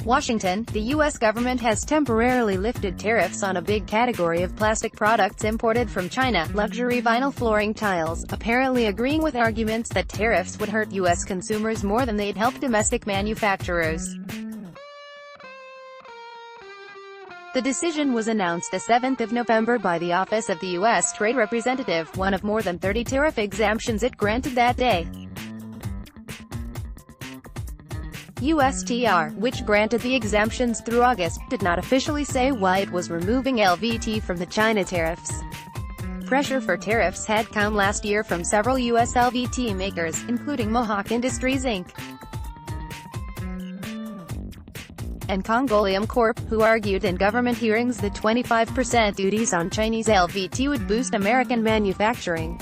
Washington, the U.S. government has temporarily lifted tariffs on a big category of plastic products imported from China, luxury vinyl flooring tiles, apparently agreeing with arguments that tariffs would hurt U.S. consumers more than they'd help domestic manufacturers. The decision was announced the 7th of November by the Office of the U.S. Trade Representative, one of more than 30 tariff exemptions it granted that day. USTR, which granted the exemptions through August, did not officially say why it was removing LVT from the China tariffs. Pressure for tariffs had come last year from several U.S. LVT makers, including Mohawk Industries Inc. and Congolium Corp., who argued in government hearings that 25% duties on Chinese LVT would boost American manufacturing.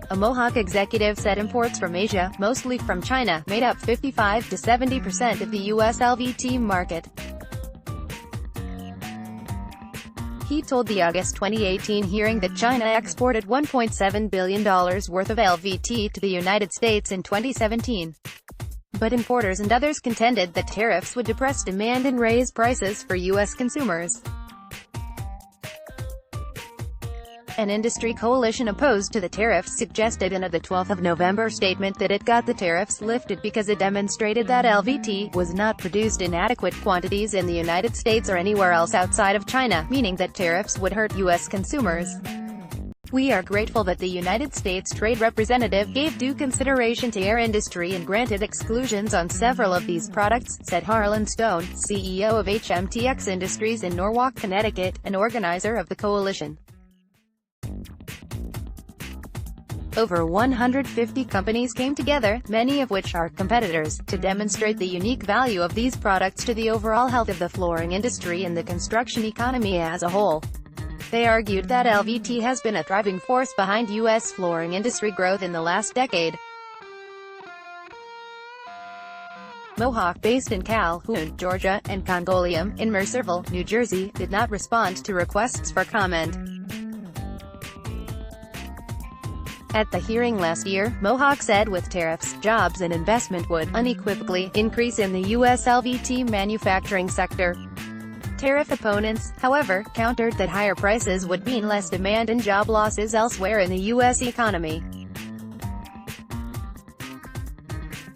A Mohawk executive said imports from Asia, mostly from China, made up 55 to 70% of the U.S. LVT market. He told the August 2018 hearing that China exported $1.7 billion worth of LVT to the United States in 2017. But importers and others contended that tariffs would depress demand and raise prices for U.S. consumers. An industry coalition opposed to the tariffs suggested in a 12 November statement that it got the tariffs lifted because it demonstrated that LVT was not produced in adequate quantities in the United States or anywhere else outside of China, meaning that tariffs would hurt U.S. consumers. "We are grateful that the United States Trade Representative gave due consideration to our industry and granted exclusions on several of these products," said Harlan Stone, CEO of HMTX Industries in Norwalk, Connecticut, an organizer of the coalition. Over 150 companies came together, many of which are competitors, to demonstrate the unique value of these products to the overall health of the flooring industry and the construction economy as a whole. They argued that LVT has been a driving force behind U.S. flooring industry growth in the last decade. Mohawk, based in Calhoun, Georgia, and Congolium, in Mercerville, New Jersey, did not respond to requests for comment. At the hearing last year, Mohawk said with tariffs, jobs and investment would unequivocally increase in the U.S. LVT manufacturing sector. Tariff opponents, however, countered that higher prices would mean less demand and job losses elsewhere in the U.S. economy.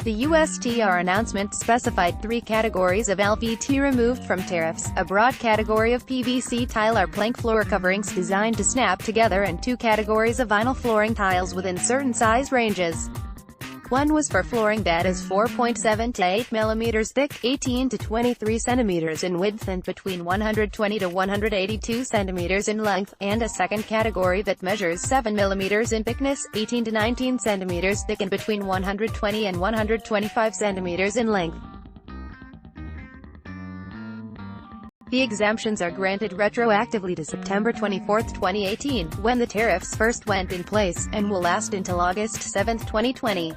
The USTR announcement specified 3 categories of LVT removed from tariffs, a broad category of PVC tile or plank floor coverings designed to snap together, and 2 categories of vinyl flooring tiles within certain size ranges. One was for flooring that is 4.7 to 8 mm thick, 18 to 23 cm in width and between 120 to 182 cm in length, and a second category that measures 7 mm in thickness, 18 to 19 cm thick and between 120 and 125 cm in length. The exemptions are granted retroactively to September 24, 2018, when the tariffs first went in place, and will last until August 7, 2020.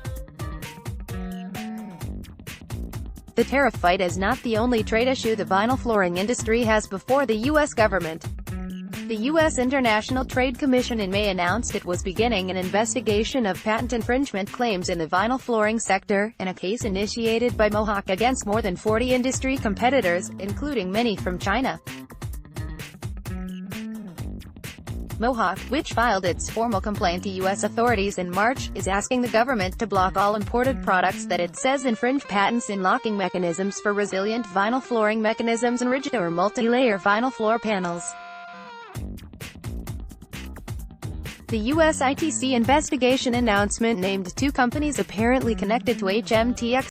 The tariff fight is not the only trade issue the vinyl flooring industry has before the U.S. government. The U.S. International Trade Commission in May announced it was beginning an investigation of patent infringement claims in the vinyl flooring sector, in a case initiated by Mohawk against more than 40 industry competitors, including many from China. Mohawk, which filed its formal complaint to U.S. authorities in March, is asking the government to block all imported products that it says infringe patents in locking mechanisms for resilient vinyl flooring mechanisms and rigid or multi-layer vinyl floor panels. The U.S. ITC investigation announcement named 2 companies apparently connected to HMTX.